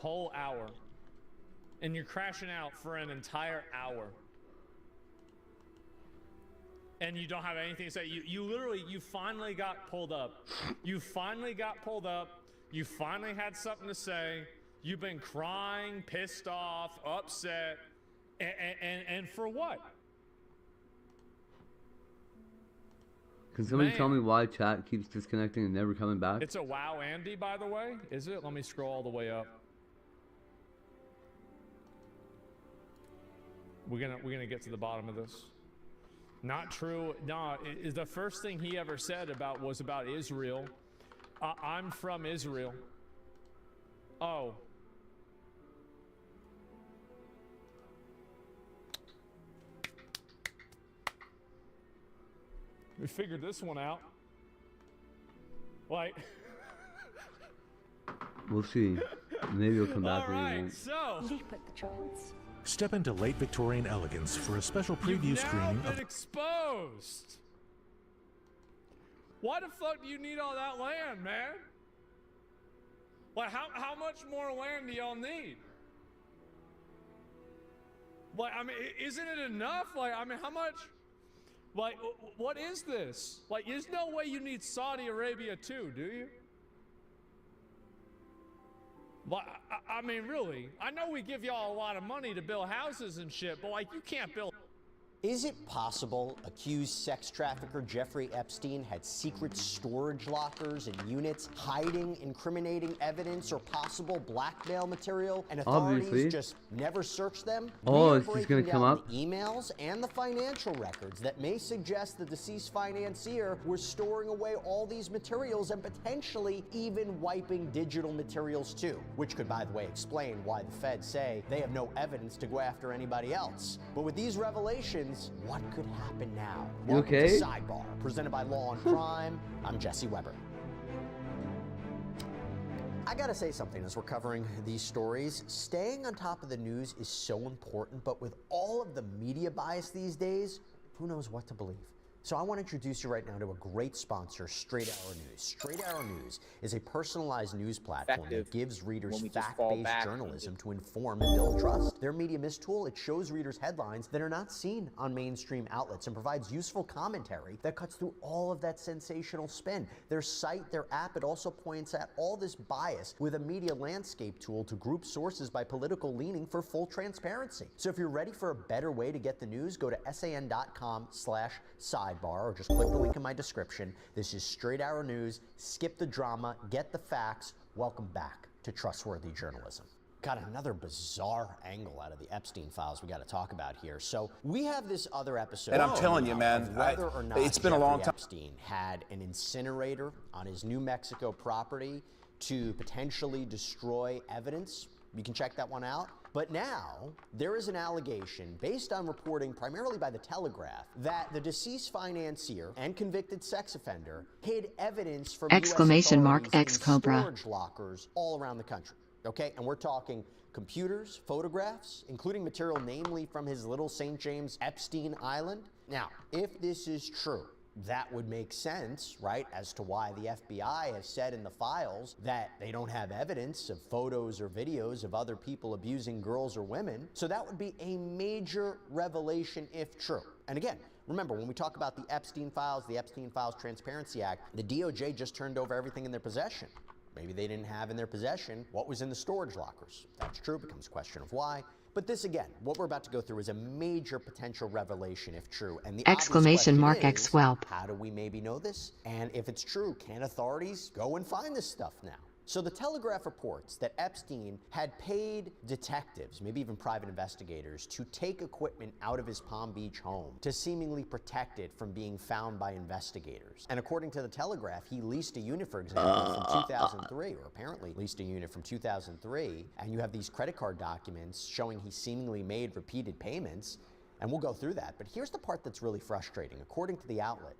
whole hour. And you're crashing out for an entire hour. And you don't have anything to say. You finally got pulled up. You finally got pulled up. You finally had something to say. You've been crying, pissed off, upset. And for what? Can somebody tell me why chat keeps disconnecting and never coming back? It's a wow Andy, by the way. Is it? Let me scroll all the way up. We're gonna get to the bottom of this. Not true. No, the first thing he ever said was about Israel. I'm from Israel. Oh. We figured this one out. Like. We'll see. Maybe he'll come back. All right, so. Step into late Victorian elegance for a special preview screening of exposed. Why the fuck do you need all that land, man? Like, how much more land do y'all need? Like, I mean, isn't it enough? Like, I mean, how much? Like, what is this? Like, there's no way you need Saudi Arabia too, do you? Like, I mean, really, I know we give y'all a lot of money to build houses and shit, but like, you can't build. Is it possible accused sex trafficker Jeffrey Epstein had secret storage lockers and units hiding incriminating evidence or possible blackmail material, and authorities just never searched them? Oh, it's just gonna come up? The emails and the financial records that may suggest the deceased financier was storing away all these materials and potentially even wiping digital materials too, which could, by the way, explain why the feds say they have no evidence to go after anybody else. But with these revelations, what could happen now? Welcome to Sidebar, presented by Law and Crime. I'm Jesse Weber. I gotta say something as we're covering these stories. Staying on top of the news is so important, but with all of the media bias these days, who knows what to believe? So I want to introduce you right now to a great sponsor, Straight Arrow News. Straight Arrow News is a personalized news platform that gives readers fact-based journalism to inform and build trust. Their Media Mist tool, it shows readers headlines that are not seen on mainstream outlets and provides useful commentary that cuts through all of that sensational spin. Their site, their app, it also points at all this bias with a media landscape tool to group sources by political leaning for full transparency. So if you're ready for a better way to get the news, go to san.com/sidebar or just click the link in my description. This is Straight Arrow News. Skip the drama, get the facts. Welcome back to trustworthy journalism. Got another bizarre angle out of the Epstein files we got to talk about here. So we have this other episode. And I'm telling you, man, whether or not it's been a long time. Epstein had an incinerator on his New Mexico property to potentially destroy evidence. You can check that one out. But now, there is an allegation, based on reporting primarily by the Telegraph, that the deceased financier and convicted sex offender hid evidence from US authorities in storage lockers all around the country. Okay, and we're talking computers, photographs, including material namely from his little St. James Epstein Island. Now, if this is true, that would make sense, right, as to why the FBI has said in the files that they don't have evidence of photos or videos of other people abusing girls or women. So that would be a major revelation if true. And again, remember, when we talk about the Epstein Files Transparency Act, the DOJ just turned over everything in their possession. Maybe they didn't have in their possession what was in the storage lockers. If that's true, it becomes a question of why. But this, again, what we're about to go through is a major potential revelation if true. And the exclamation mark X whelp. How do we maybe know this? And if it's true, can authorities go and find this stuff now? So the Telegraph reports that Epstein had paid detectives, maybe even private investigators, to take equipment out of his Palm Beach home to seemingly protect it from being found by investigators. And according to the Telegraph, he leased a unit, for example, from 2003, or apparently leased a unit from 2003, and you have these credit card documents showing he seemingly made repeated payments, and we'll go through that. But here's the part that's really frustrating. According to the outlet,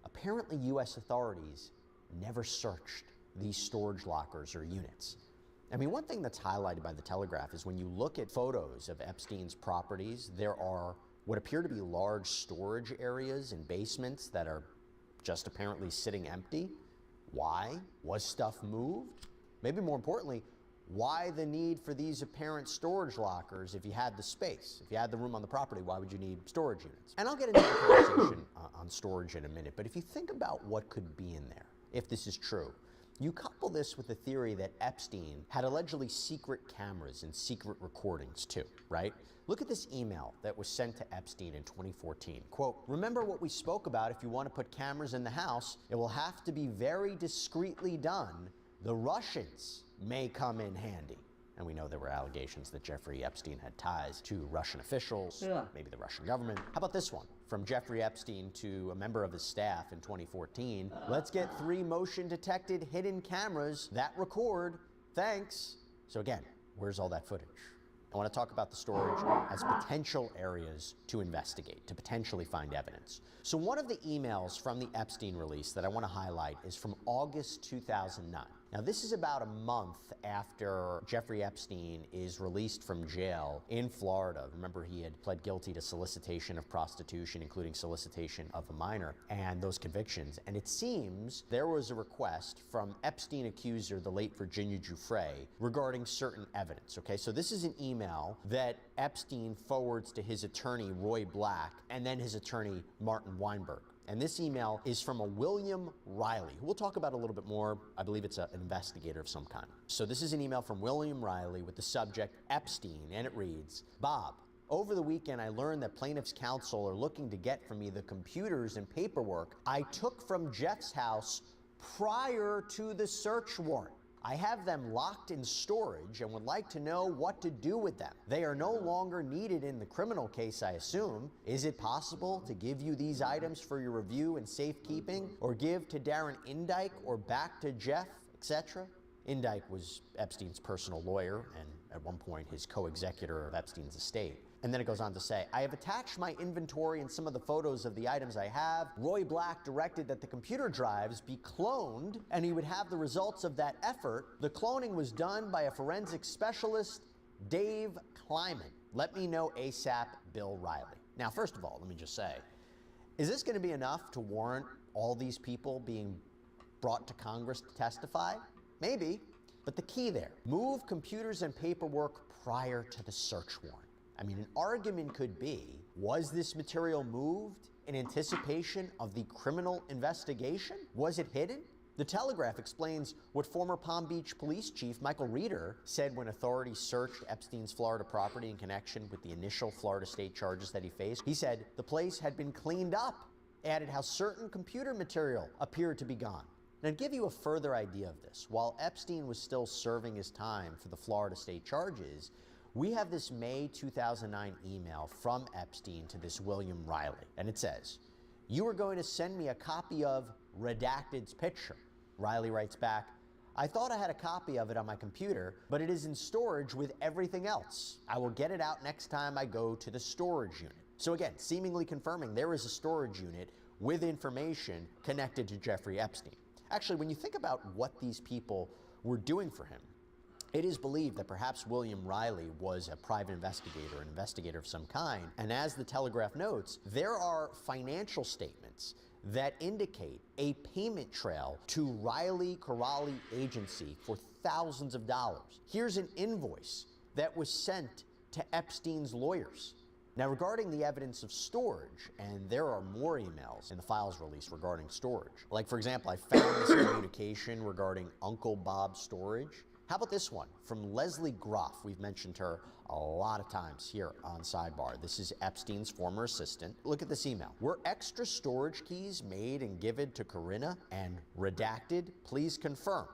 apparently U.S. authorities never searched these storage lockers or units. I mean, one thing that's highlighted by the Telegraph is when you look at photos of Epstein's properties, there are what appear to be large storage areas and basements that are just apparently sitting empty. Why? Was stuff moved? Maybe more importantly, Why the need for these apparent storage lockers if you had the space? If you had the room on the property, why would you need storage units? And I'll get into the conversation on storage in a minute, but if you think about what could be in there, if this is true, you couple this with the theory that Epstein had allegedly secret cameras and secret recordings too, right? Look at this email that was sent to Epstein in 2014. Quote, remember what we spoke about. If you want to put cameras in the house, it will have to be very discreetly done. The Russians may come in handy. And we know there were allegations that Jeffrey Epstein had ties to Russian officials, maybe the Russian government. How about this one? From Jeffrey Epstein to a member of his staff in 2014. Let's get 3 motion-detected hidden cameras that record. Thanks. So again, where's all that footage? I want to talk about the storage as potential areas to investigate, to potentially find evidence. So one of the emails from the Epstein release that I want to highlight is from August 2009. Now, this is about a month after Jeffrey Epstein is released from jail in Florida. Remember, he had pled guilty to solicitation of prostitution, including solicitation of a minor, and those convictions. And it seems there was a request from Epstein accuser, the late Virginia Giuffre, regarding certain evidence, okay? So this is an email that Epstein forwards to his attorney, Roy Black, and then his attorney, Martin Weinberg. And this email is from a William Riley, who we'll talk about a little bit more. I believe it's an investigator of some kind. So this is an email from William Riley with the subject Epstein, and it reads, Bob, over the weekend I learned that plaintiff's counsel are looking to get from me the computers and paperwork I took from Jeff's house prior to the search warrant. I have them locked in storage and would like to know what to do with them. They are no longer needed in the criminal case, I assume. Is it possible to give you these items for your review and safekeeping, or give to Darren Indyke or back to Jeff, etc.? Indyke was Epstein's personal lawyer and at one point his co-executor of Epstein's estate. And then it goes on to say, I have attached my inventory and some of the photos of the items I have. Roy Black directed that the computer drives be cloned and he would have the results of that effort. The cloning was done by a forensic specialist, Dave Kleiman. Let me know ASAP, Bill Riley. Now, first of all, let me just say, is this going to be enough to warrant all these people being brought to Congress to testify? Maybe. But the key there, move computers and paperwork prior to the search warrant. I mean, an argument could be, was this material moved in anticipation of the criminal investigation? Was it hidden? The Telegraph explains what former Palm Beach Police Chief Michael Reeder said when authorities searched Epstein's Florida property in connection with the initial Florida state charges that he faced. He said the place had been cleaned up, added how certain computer material appeared to be gone. Now, to give you a further idea of this, while Epstein was still serving his time for the Florida state charges, we have this May 2009 email from Epstein to this William Riley, and it says, you are going to send me a copy of Redacted's picture. Riley writes back, I thought I had a copy of it on my computer, but it is in storage with everything else. I will get it out next time I go to the storage unit. So again, seemingly confirming there is a storage unit with information connected to Jeffrey Epstein. Actually, when you think about what these people were doing for him, it is believed that perhaps William Riley was a private investigator, an investigator of some kind. And as the Telegraph notes, there are financial statements that indicate a payment trail to Riley Corrali Agency for thousands of dollars. Here's an invoice that was sent to Epstein's lawyers. Now, regarding the evidence of storage, and there are more emails in the files released regarding storage. Like, for example, I found this communication regarding Uncle Bob's storage. How about this one from Leslie Groff? We've mentioned her a lot of times here on Sidebar. This is Epstein's former assistant. Look at this email. Were extra storage keys made and given to Corinna and redacted? Please confirm.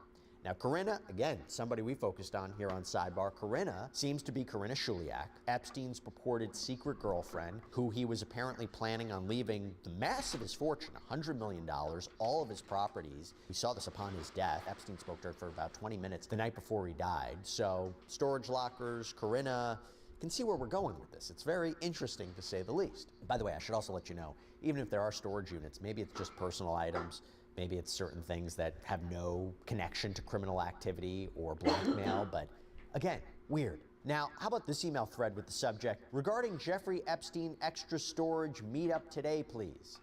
Now, Corinna, again, somebody we focused on here on Sidebar. Corinna seems to be Corinna Shuliak, Epstein's purported secret girlfriend, who he was apparently planning on leaving the mass of his fortune, $100 million, all of his properties. We saw this upon his death. Epstein spoke to her for about 20 minutes the night before he died. So, storage lockers, Corinna, you can see where we're going with this. It's very interesting, to say the least. By the way, I should also let you know, even if there are storage units, maybe it's just personal items. Maybe it's certain things that have no connection to criminal activity or blackmail, but again, weird. Now, how about this email thread with the subject, regarding Jeffrey Epstein extra storage, meet up today, please.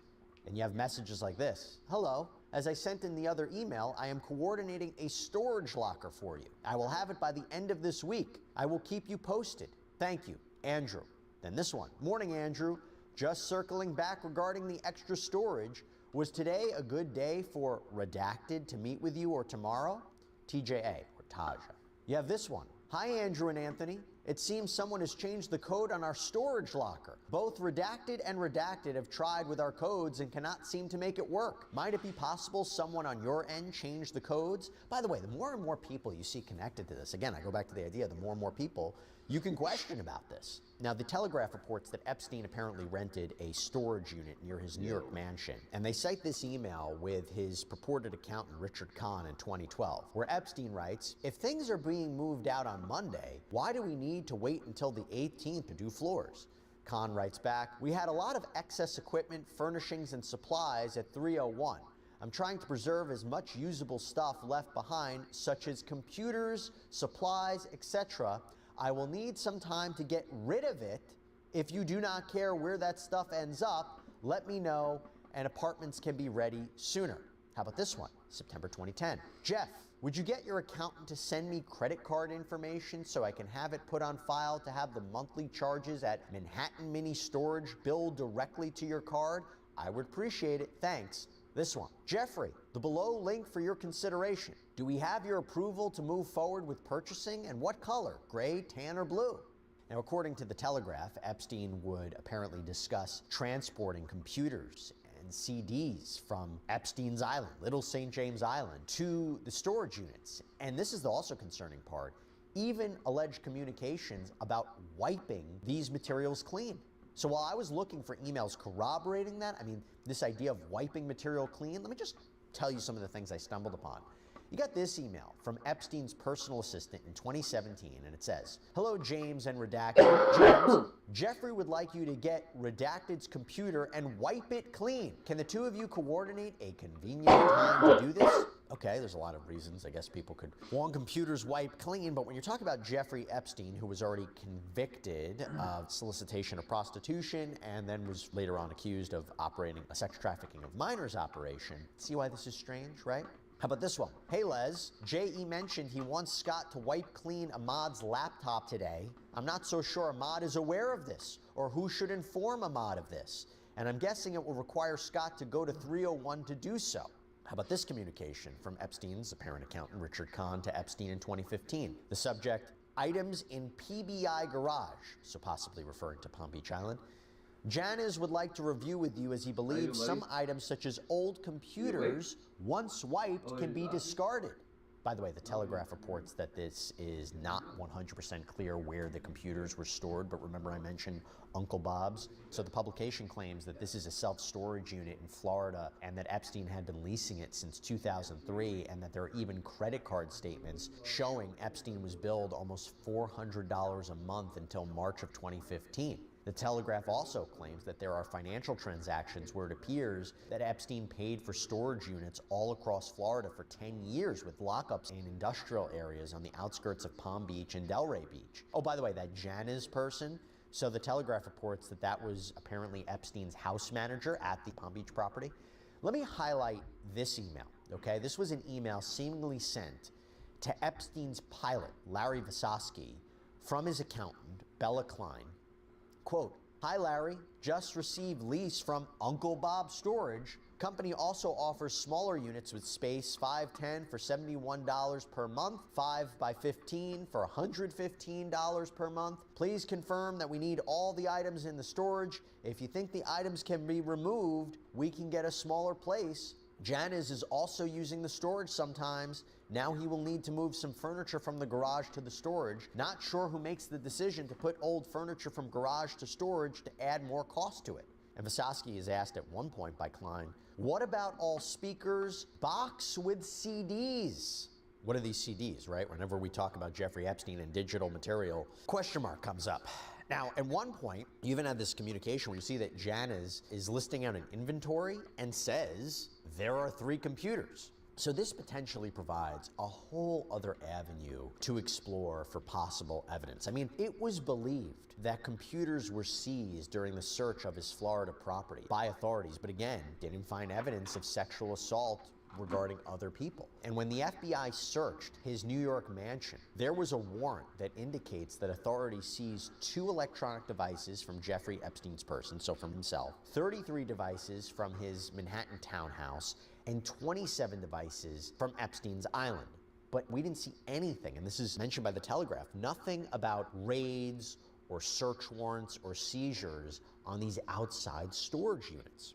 And you have messages like this. Hello, As I sent in the other email, I am coordinating a storage locker for you. I will have it by the end of this week. I will keep you posted. Thank you, Andrew. Then this one. Morning, Andrew. Just circling back regarding the extra storage. Was today a good day for Redacted to meet with you or tomorrow? TJA or Taja. You have this one. Hi, Andrew and Anthony. It seems someone has changed the code on our storage locker. Both Redacted and Redacted have tried with our codes and cannot seem to make it work. Might it be possible someone on your end changed the codes? By the way, the more and more people you see connected to this, again, I go back to the idea, the more and more people you can question about this. Now, the Telegraph reports that Epstein apparently rented a storage unit near his New York mansion, and they cite this email with his purported accountant, Richard Kahn, in 2012, where Epstein writes, if things are being moved out on Monday, why do we need to wait until the 18th to do floors? Kahn writes back, we had a lot of excess equipment, furnishings, and supplies at 301. I'm trying to preserve as much usable stuff left behind, such as computers, supplies, etc. I will need some time to get rid of it. If you do not care where that stuff ends up, let me know, and apartments can be ready sooner. How about this one? September 2010. Jeff, would you get your accountant to send me credit card information so I can have it put on file to have the monthly charges at Manhattan Mini Storage billed directly to your card? I would appreciate it. Thanks. This one. Jeffrey, the below link for your consideration. Do we have your approval to move forward with purchasing, and what color? Gray, tan, or blue? Now, according to the Telegraph, Epstein would apparently discuss transporting computers and CDs from Epstein's Island, Little St. James Island, to the storage units. And this is the also concerning part, even alleged communications about wiping these materials clean. So while I was looking for emails corroborating that, I mean, this idea of wiping material clean, let me just tell you some of the things I stumbled upon. You got this email from Epstein's personal assistant in 2017, and it says, hello, James and Redacted. James, Jeffrey would like you to get Redacted's computer and wipe it clean. Can the two of you coordinate a convenient time to do this? Okay, there's a lot of reasons. I guess people could want computers wiped clean, but when you're talking about Jeffrey Epstein, who was already convicted of solicitation of prostitution and then was later on accused of operating a sex trafficking of minors operation, see why this is strange, right? How about this one? Hey Les, J.E. mentioned he wants Scott to wipe clean Ahmad's laptop today. I'm not so sure Ahmad is aware of this or who should inform Ahmad of this. And I'm guessing it will require Scott to go to 301 to do so. How about this communication from Epstein's apparent accountant Richard Kahn to Epstein in 2015? The subject, items in PBI garage, so possibly referring to Palm Beach Island. Janice would like to review with you as he believes some items such as old computers, once wiped, can be discarded. By the way, the Telegraph reports that this is not 100% clear where the computers were stored, but remember I mentioned Uncle Bob's? So the publication claims that this is a self-storage unit in Florida and that Epstein had been leasing it since 2003 and that there are even credit card statements showing Epstein was billed almost $400 a month until March of 2015. The Telegraph also claims that there are financial transactions where it appears that Epstein paid for storage units all across Florida for 10 years with lockups in industrial areas on the outskirts of Palm Beach and Delray Beach. Oh, by the way, that Janice person, so the Telegraph reports that that was apparently Epstein's house manager at the Palm Beach property. Let me highlight this email, okay? This was an email seemingly sent to Epstein's pilot, Larry Visosky, from his accountant, Bella Klein. Quote, hi Larry, just received lease from Uncle Bob Storage. Company also offers smaller units with space, 510 for $71 per month, 5 by 15 for $115 per month. Please confirm that we need all the items in the storage. If you think the items can be removed, we can get a smaller place. Janice is also using the storage sometimes. Now he will need to move some furniture from the garage to the storage. Not sure who makes the decision to put old furniture from garage to storage to add more cost to it. And Visosky is asked at one point by Klein, what about all speakers, box with CDs? What are these CDs, right? Whenever we talk about Jeffrey Epstein and digital material, question mark comes up. Now, at one point, you even have this communication where you see that Janice is listing out an inventory and says there are 3 computers. So this potentially provides a whole other avenue to explore for possible evidence. I mean, it was believed that computers were seized during the search of his Florida property by authorities, but again, didn't find evidence of sexual assault regarding other people. And when the FBI searched his New York mansion, there was a warrant that indicates that authorities seized 2 electronic devices from Jeffrey Epstein's person, so from himself, 33 devices from his Manhattan townhouse, and 27 devices from Epstein's island. But we didn't see anything, and this is mentioned by the Telegraph, nothing about raids or search warrants or seizures on these outside storage units.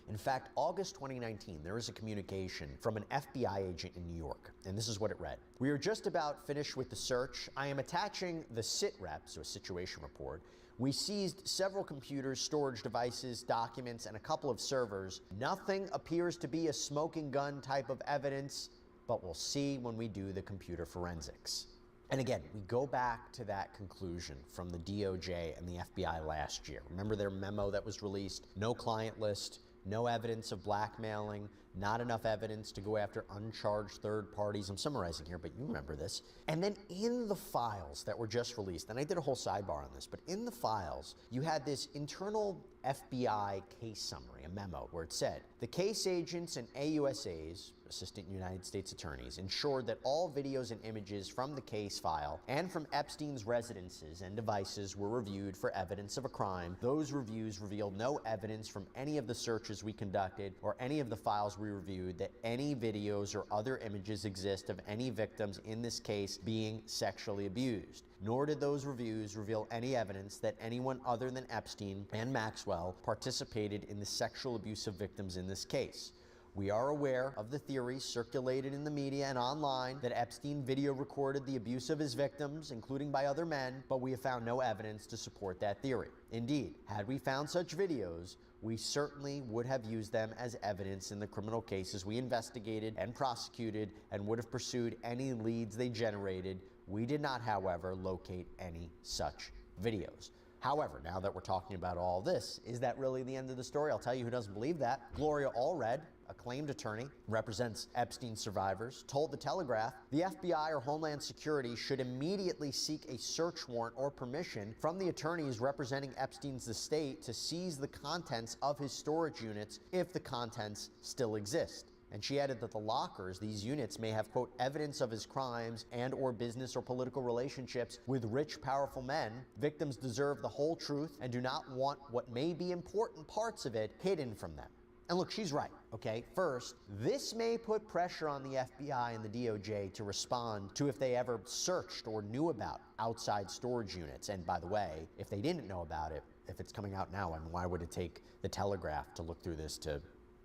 In fact, August 2019, there was a communication from an FBI agent in New York, and this is what it read. We are just about finished with the search. I am attaching the SIT-REP, so a situation report. We seized several computers, storage devices, documents, and a couple of servers. Nothing appears to be a smoking gun type of evidence, but we'll see when we do the computer forensics. And again, we go back to that conclusion from the DOJ and the FBI last year. Remember their memo that was released? No client list, no evidence of blackmailing, not enough evidence to go after uncharged third parties. I'm summarizing here, but you remember this. And then in the files that were just released, and I did a whole sidebar on this, but in the files, you had this internal FBI case summary, a memo, where it said, the case agents and AUSAs, Assistant United States Attorneys, ensured that all videos and images from the case file and from Epstein's residences and devices were reviewed for evidence of a crime. Those reviews revealed no evidence from any of the searches we conducted or any of the files we reviewed that any videos or other images exist of any victims in this case being sexually abused. Nor did those reviews reveal any evidence that anyone other than Epstein and Maxwell participated in the sexual abuse of victims in this case. We are aware of the theories circulated in the media and online that Epstein video recorded the abuse of his victims, including by other men, but we have found no evidence to support that theory. Indeed, had we found such videos, we certainly would have used them as evidence in the criminal cases we investigated and prosecuted and would have pursued any leads they generated. We did not, however, locate any such videos. However, now that we're talking about all this, is that really the end of the story? I'll tell you who doesn't believe that. Gloria Allred, acclaimed attorney, represents Epstein survivors, told the Telegraph the FBI or Homeland Security should immediately seek a search warrant or permission from the attorneys representing Epstein's estate to seize the contents of his storage units if the contents still exist. And she added that the lockers, these units, may have, quote, evidence of his crimes and or business or political relationships with rich, powerful men. Victims deserve the whole truth and do not want what may be important parts of it hidden from them. And look, she's right, okay? First, this may put pressure on the FBI and the DOJ to respond to if they ever searched or knew about outside storage units. And by the way, if they didn't know about it, if it's coming out now, I mean, why would it take the Telegraph to look through this to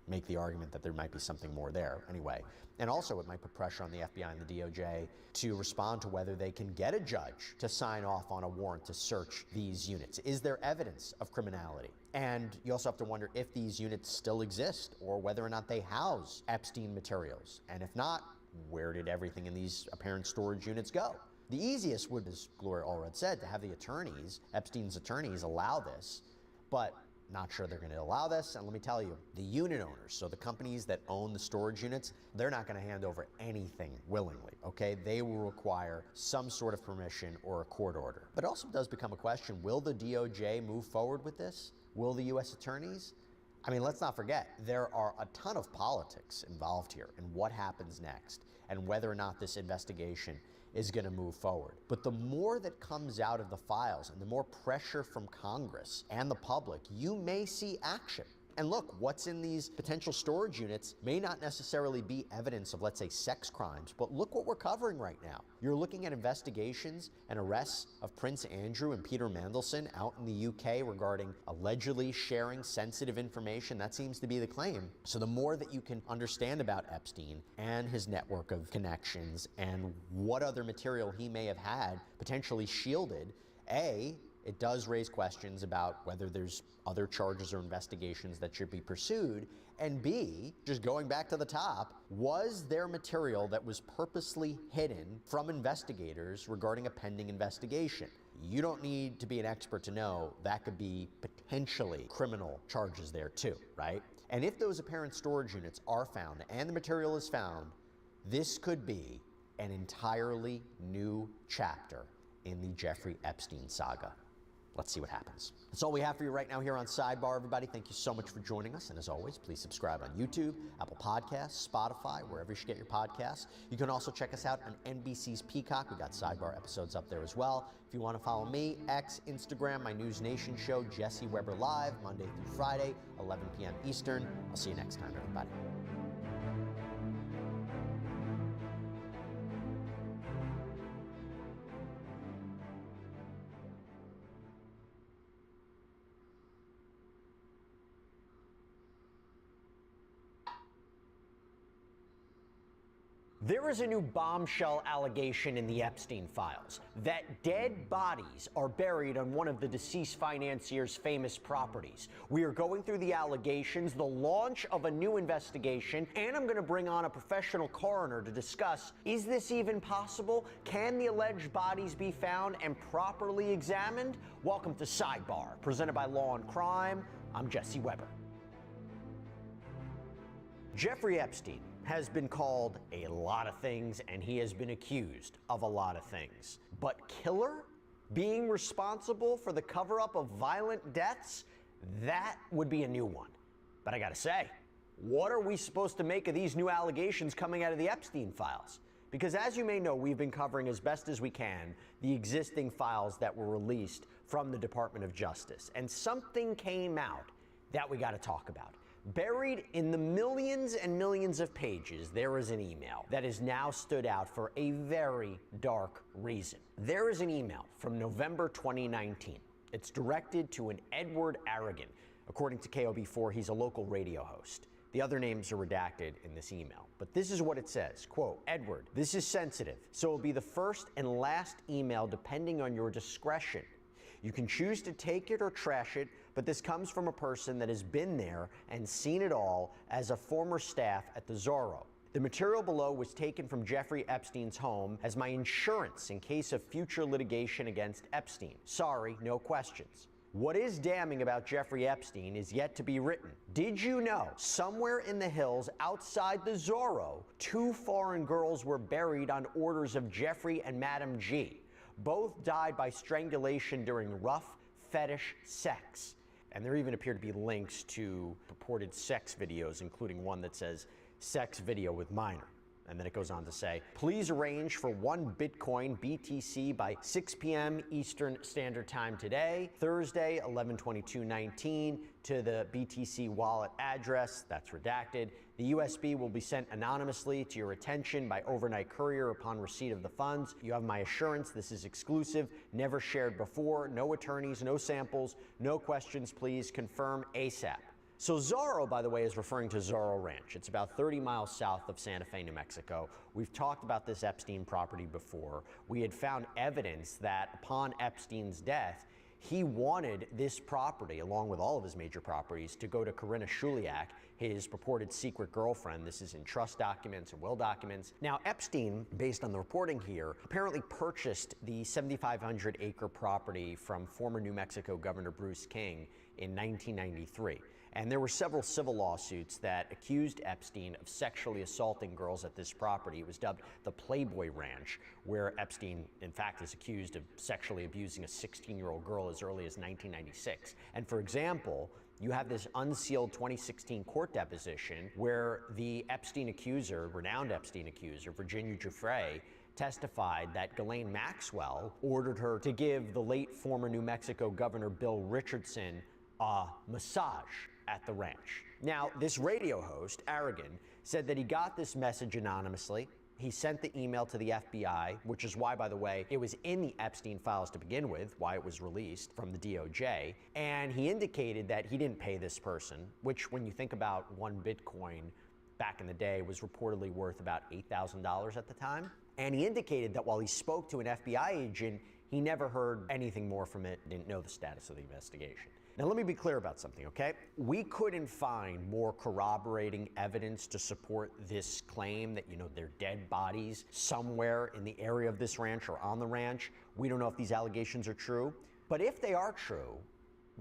make the argument that there might be something more there anyway? And also it might put pressure on the FBI and the DOJ to respond to whether they can get a judge to sign off on a warrant to search these units. Is there evidence of criminality? And you also have to wonder if these units still exist or whether or not they house Epstein materials. And if not, where did everything in these apparent storage units go? The easiest would, as Gloria Allred said, to have the attorneys, Epstein's attorneys, allow this, but not sure they're going to allow this. And let me tell you, the unit owners, so the companies that own the storage units, they're not going to hand over anything willingly, okay? They will require some sort of permission or a court order. But it also does become a question, will the DOJ move forward with this? Will the U.S. attorneys? I mean, let's not forget, there are a ton of politics involved here in what happens next and whether or not this investigation is going to move forward. But the more that comes out of the files and the more pressure from Congress and the public, you may see action. And look, what's in these potential storage units may not necessarily be evidence of, let's say, sex crimes, but look what we're covering right now. You're looking at investigations and arrests of Prince Andrew and Peter Mandelson out in the UK regarding allegedly sharing sensitive information. That seems to be the claim. So the more that you can understand about Epstein and his network of connections and what other material he may have had potentially shielded, it does raise questions about whether there's other charges or investigations that should be pursued. And B, just going back to the top, was there material that was purposely hidden from investigators regarding a pending investigation? You don't need to be an expert to know that could be potentially criminal charges there too, right? And if those apparent storage units are found and the material is found, this could be an entirely new chapter in the Jeffrey Epstein saga. Let's see what happens. That's all we have for you right now here on Sidebar, everybody. Thank you so much for joining us. And as always, please subscribe on YouTube, Apple Podcasts, Spotify, wherever you should get your podcasts. You can also check us out on NBC's Peacock. We got Sidebar episodes up there as well. If you want to follow me, X, Instagram, my News Nation show, Jesse Weber Live, Monday through Friday, 11 p.m. Eastern. I'll see you next time, everybody. There is a new bombshell allegation in the Epstein files that dead bodies are buried on one of the deceased financier's famous properties. We are going through the allegations, the launch of a new investigation, and I'm going to bring on a professional coroner to discuss, is this even possible? Can the alleged bodies be found and properly examined? Welcome to Sidebar, presented by Law and Crime. I'm Jesse Weber. Jeffrey Epstein has been called a lot of things, and he has been accused of a lot of things. But killer? Being responsible for the cover-up of violent deaths? That would be a new one. But I gotta say, what are we supposed to make of these new allegations coming out of the Epstein files? Because as you may know, we've been covering as best as we can the existing files that were released from the Department of Justice. And something came out that we gotta talk about. Buried in the millions and millions of pages, there is an email that has now stood out for a very dark reason. There is an email from November 2019. It's directed to an Edward Aragon. According to KOB4, he's a local radio host. The other names are redacted in this email, but this is what it says. Quote, Edward, this is sensitive, so it'll be the first and last email depending on your discretion. You can choose to take it or trash it, but this comes from a person that has been there and seen it all as a former staff at the Zorro. The material below was taken from Jeffrey Epstein's home as my insurance in case of future litigation against Epstein. Sorry, no questions. What is damning about Jeffrey Epstein is yet to be written. Did you know somewhere in the hills outside the Zorro, 2 foreign girls were buried on orders of Jeffrey and Madam G? Both died by strangulation during rough fetish sex. And there even appear to be links to purported sex videos, including one that says sex video with minor. And then it goes on to say, please arrange for 1 Bitcoin BTC by 6 p.m. Eastern Standard Time today, Thursday, 11/22/19, to the BTC wallet address, that's redacted. The USB will be sent anonymously to your attention by overnight courier upon receipt of the funds. You have my assurance this is exclusive, never shared before, no attorneys, no samples, no questions, please confirm ASAP. So Zorro, by the way, is referring to Zorro Ranch. It's about 30 miles south of Santa Fe, New Mexico. We've talked about this Epstein property before. We had found evidence that upon Epstein's death, he wanted this property, along with all of his major properties, to go to Corinna Shuliak, his purported secret girlfriend. This is in trust documents and will documents. Now, Epstein, based on the reporting here, apparently purchased the 7,500-acre property from former New Mexico Governor Bruce King in 1993. And there were several civil lawsuits that accused Epstein of sexually assaulting girls at this property. It was dubbed the Playboy Ranch, where Epstein, in fact, is accused of sexually abusing a 16-year-old girl as early as 1996. And for example, you have this unsealed 2016 court deposition where the Epstein accuser, renowned Epstein accuser, Virginia Giuffre, testified that Ghislaine Maxwell ordered her to give the late former New Mexico Governor Bill Richardson a massage at the ranch. Now, this radio host, Aragon, said that he got this message anonymously. He sent the email to the FBI, which is why, by the way, it was in the Epstein files to begin with, why it was released from the DOJ. And he indicated that he didn't pay this person, which when you think about 1 Bitcoin back in the day was reportedly worth about $8,000 at the time. And he indicated that while he spoke to an FBI agent, he never heard anything more from it, didn't know the status of the investigation. Now, let me be clear about something, okay? We couldn't find more corroborating evidence to support this claim that, there are dead bodies somewhere in the area of this ranch or on the ranch. We don't know if these allegations are true. But if they are true,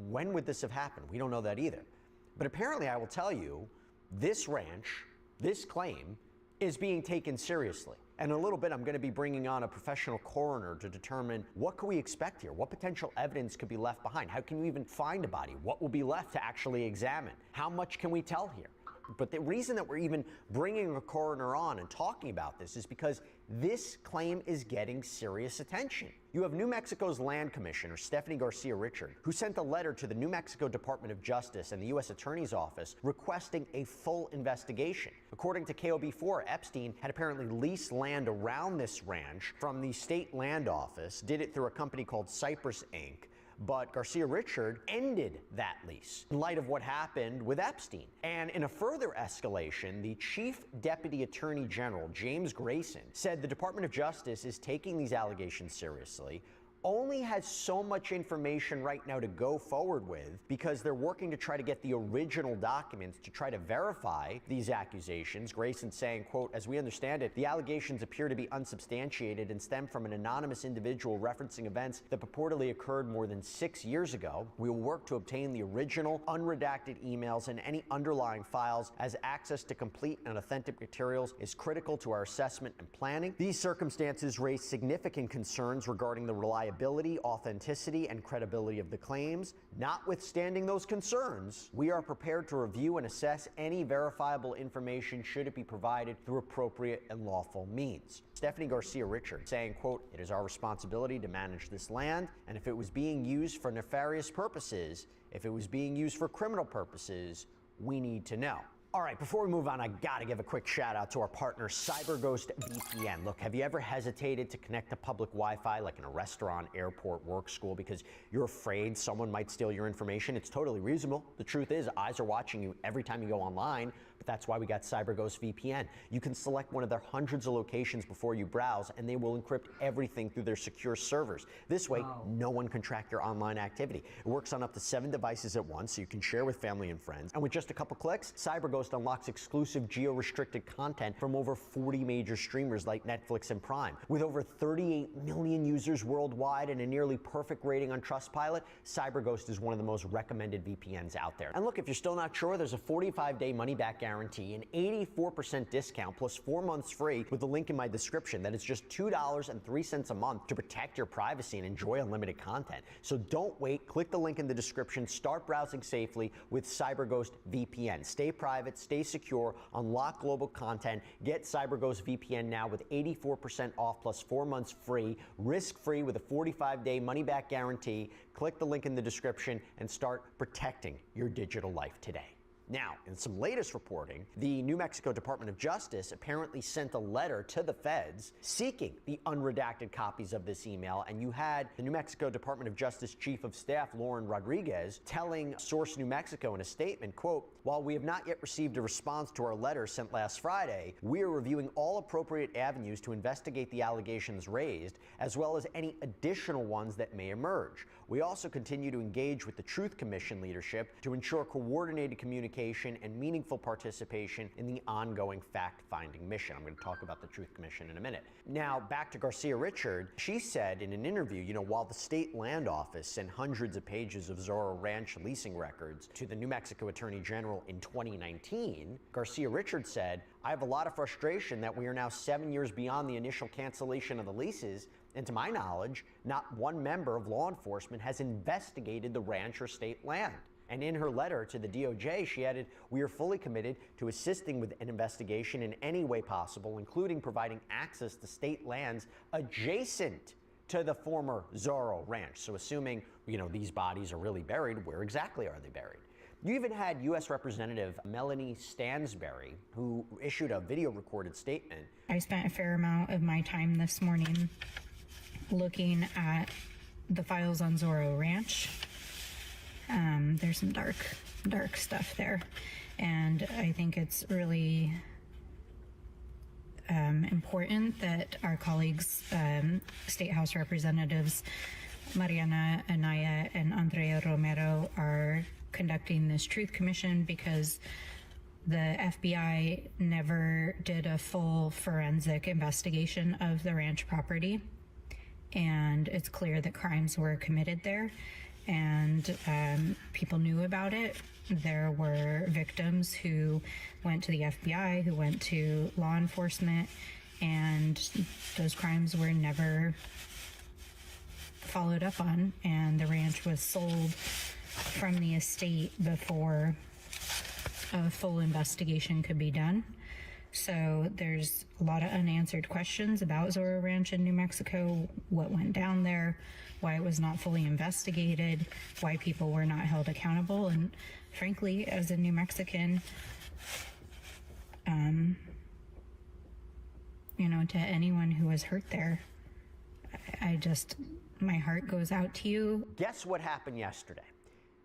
when would this have happened? We don't know that either. But apparently, I will tell you, this ranch, this claim, is being taken seriously. And in a little bit, I'm going to be bringing on a professional coroner to determine what can we expect here? What potential evidence could be left behind? How can we even find a body? What will be left to actually examine? How much can we tell here? But the reason that we're even bringing a coroner on and talking about this is because this claim is getting serious attention. You have New Mexico's Land Commissioner, Stephanie Garcia Richard, who sent a letter to the New Mexico Department of Justice and the U.S. Attorney's Office requesting a full investigation. According to KOB4, Epstein had apparently leased land around this ranch from the state land office, did it through a company called Cypress Inc., but Garcia Richard ended that lease in light of what happened with Epstein. And in a further escalation, the Chief Deputy Attorney General, James Grayson, said the Department of Justice is taking these allegations seriously, only has so much information right now to go forward with because they're working to try to get the original documents to try to verify these accusations. Grayson saying, quote, "As we understand it, the allegations appear to be unsubstantiated and stem from an anonymous individual referencing events that purportedly occurred more than 6 years ago. We will work to obtain the original unredacted emails and any underlying files, as access to complete and authentic materials is critical to our assessment and planning. These circumstances raise significant concerns regarding the reliability, authenticity, and credibility of the claims. Notwithstanding those concerns, we are prepared to review and assess any verifiable information should it be provided through appropriate and lawful means." Stephanie Garcia Richard saying, quote, "It is our responsibility to manage this land, and if it was being used for nefarious purposes, if it was being used for criminal purposes, we need to know." All right, before we move on, I gotta give a quick shout out to our partner, CyberGhost VPN. Look, have you ever hesitated to connect to public Wi-Fi, like in a restaurant, airport, work, school, because you're afraid someone might steal your information? It's totally reasonable. The truth is, eyes are watching you every time you go online, but that's why we got CyberGhost VPN. You can select one of their hundreds of locations before you browse, and they will encrypt everything through their secure servers. This way, no one can track your online activity. It works on up to 7 devices at once, so you can share with family and friends. And with just a couple clicks, CyberGhost unlocks exclusive geo-restricted content from over 40 major streamers like Netflix and Prime. With over 38 million users worldwide and a nearly perfect rating on Trustpilot, CyberGhost is one of the most recommended VPNs out there. And look, if you're still not sure, there's a 45-day money-back guarantee, an 84% discount, plus 4 months free with the link in my description. That is just $2.03 a month to protect your privacy and enjoy unlimited content. So don't wait. Click the link in the description. Start browsing safely with CyberGhost VPN. Stay private, stay secure, unlock global content. Get CyberGhost VPN now with 84% off plus 4 months free, risk-free with a 45-day money-back guarantee. Click the link in the description and start protecting your digital life today. Now, in some latest reporting, the New Mexico Department of Justice apparently sent a letter to the feds seeking the unredacted copies of this email, and you had the New Mexico Department of Justice Chief of Staff Lauren Rodriguez telling Source New Mexico in a statement, quote, "While we have not yet received a response to our letter sent last Friday, we are reviewing all appropriate avenues to investigate the allegations raised, as well as any additional ones that may emerge. We also continue to engage with the Truth Commission leadership to ensure coordinated communication and meaningful participation in the ongoing fact-finding mission." I'm going to talk about the Truth Commission in a minute. Now, back to Garcia Richard. She said in an interview, while the state land office sent hundreds of pages of Zorro Ranch leasing records to the New Mexico Attorney General in 2019, Garcia Richard said, "I have a lot of frustration that we are now 7 years beyond the initial cancellation of the leases, and to my knowledge, not one member of law enforcement has investigated the ranch or state land." And in her letter to the DOJ, she added, "We are fully committed to assisting with an investigation in any way possible, including providing access to state lands adjacent to the former Zorro Ranch." So assuming, these bodies are really buried, where exactly are they buried? You even had U.S. Representative Melanie Stansberry, who issued a video-recorded statement. "I spent a fair amount of my time this morning looking at the files on Zorro Ranch. There's some dark stuff there, and I think it's really important that our colleagues, State House Representatives Mariana Anaya and Andrea Romero, are conducting this Truth Commission because the FBI never did a full forensic investigation of the ranch property, and it's clear that crimes were committed there, and people knew about it. There were victims who went to the FBI, who went to law enforcement, and those crimes were never followed up on, and the ranch was sold from the estate before a full investigation could be done. So there's a lot of unanswered questions about Zorro Ranch in New Mexico, what went down there, why it was not fully investigated, why people were not held accountable. And frankly, as a New Mexican, to anyone who was hurt there, my heart goes out to you. Guess what happened yesterday?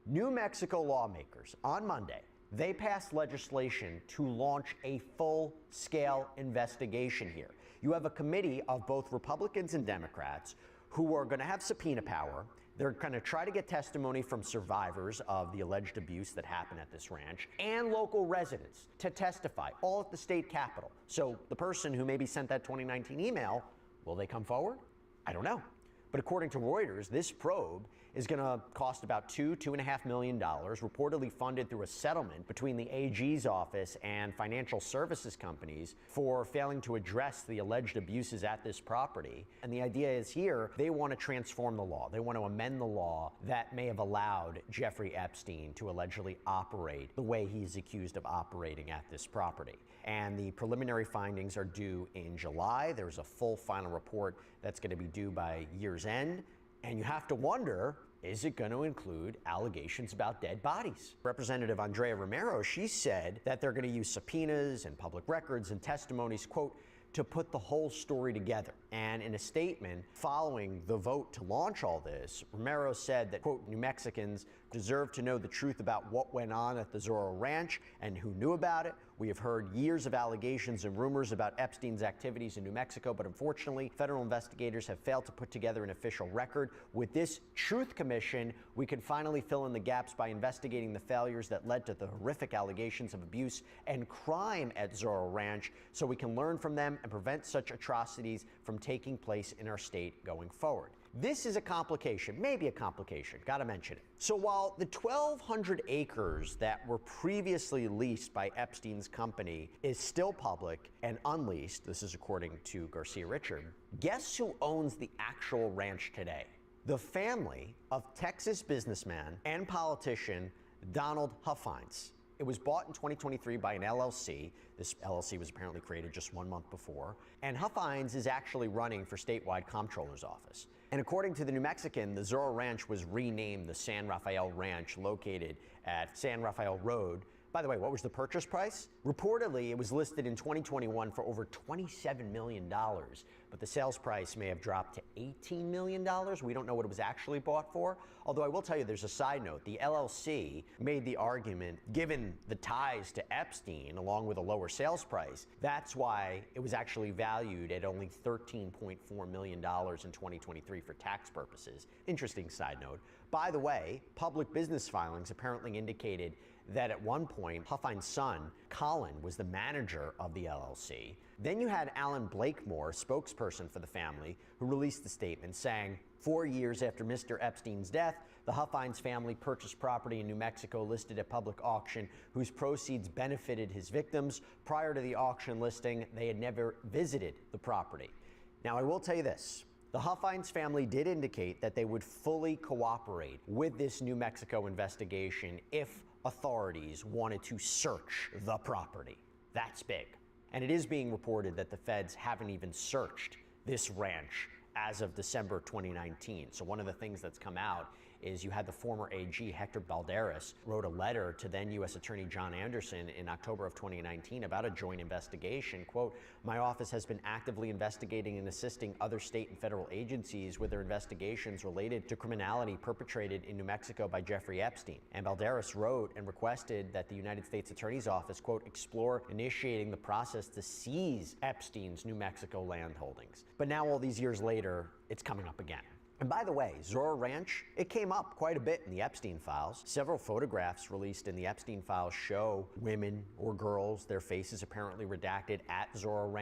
New Mexico lawmakers on Monday, they passed legislation to launch a full-scale investigation here. You have a committee of both Republicans and Democrats who are going to have subpoena power. They're going to try to get testimony from survivors of the alleged abuse that happened at this ranch and local residents to testify, all at the state capitol. So the person who maybe sent that 2019 email, will they come forward? I don't know. But according to Reuters, this probe is going to cost about $2.5 million, reportedly funded through a settlement between the AG's office and financial services companies for failing to address the alleged abuses at this property. And the idea is here, they want to transform the law. They want to amend the law that may have allowed Jeffrey Epstein to allegedly operate the way he's accused of operating at this property. And the preliminary findings are due in July. There's a full final report that's going to be due by year's end. And you have to wonder, is it going to include allegations about dead bodies? Representative Andrea Romero, she said that they're going to use subpoenas and public records and testimonies, quote, to put the whole story together. And in a statement following the vote to launch all this, Romero said that, quote, New Mexicans deserve to know the truth about what went on at the Zorro Ranch and who knew about it. We have heard years of allegations and rumors about Epstein's activities in New Mexico, but unfortunately, federal investigators have failed to put together an official record. With this Truth Commission, we can finally fill in the gaps by investigating the failures that led to the horrific allegations of abuse and crime at Zorro Ranch, so we can learn from them and prevent such atrocities from taking place in our state going forward. This is a complication, maybe a complication, gotta mention it. So while the 1,200 acres that were previously leased by Epstein's company is still public and unleased, this is according to Garcia Richard, guess who owns the actual ranch today? The family of Texas businessman and politician Donald Huffines. It was bought in 2023 by an LLC. This LLC was apparently created just 1 month before. And Huffines is actually running for statewide comptroller's office. And according to the New Mexican, the Zorro Ranch was renamed the San Rafael Ranch, located at San Rafael Road. By the way, what was the purchase price? Reportedly, it was listed in 2021 for over $27 million, but the sales price may have dropped to $18 million. We don't know what it was actually bought for. Although I will tell you, there's a side note. The LLC made the argument, given the ties to Epstein, along with a lower sales price, that's why it was actually valued at only $13.4 million in 2023 for tax purposes. Interesting side note. By the way, public business filings apparently indicated that at one point, Huffines' son, Colin, was the manager of the LLC. Then you had Alan Blakemore, spokesperson for the family, who released a statement saying, 4 years after Mr. Epstein's death, the Huffines family purchased property in New Mexico listed at public auction, whose proceeds benefited his victims. Prior to the auction listing, they had never visited the property. Now, I will tell you this. The Huffines family did indicate that they would fully cooperate with this New Mexico investigation if authorities wanted to search the property. That's big. And it is being reported that the feds haven't even searched this ranch as of December 2019. So one of the things that's come out is you had the former AG, Hector Balderas, wrote a letter to then U.S. Attorney John Anderson in October of 2019 about a joint investigation. Quote, my office has been actively investigating and assisting other state and federal agencies with their investigations related to criminality perpetrated in New Mexico by Jeffrey Epstein. And Balderas wrote and requested that the United States Attorney's Office, quote, explore initiating the process to seize Epstein's New Mexico land holdings. But now all these years later, it's coming up again. And by the way, Zorro Ranch, it came up quite a bit in the Epstein files. Several photographs released in the Epstein files show women or girls, their faces apparently redacted, at Zorro Ranch.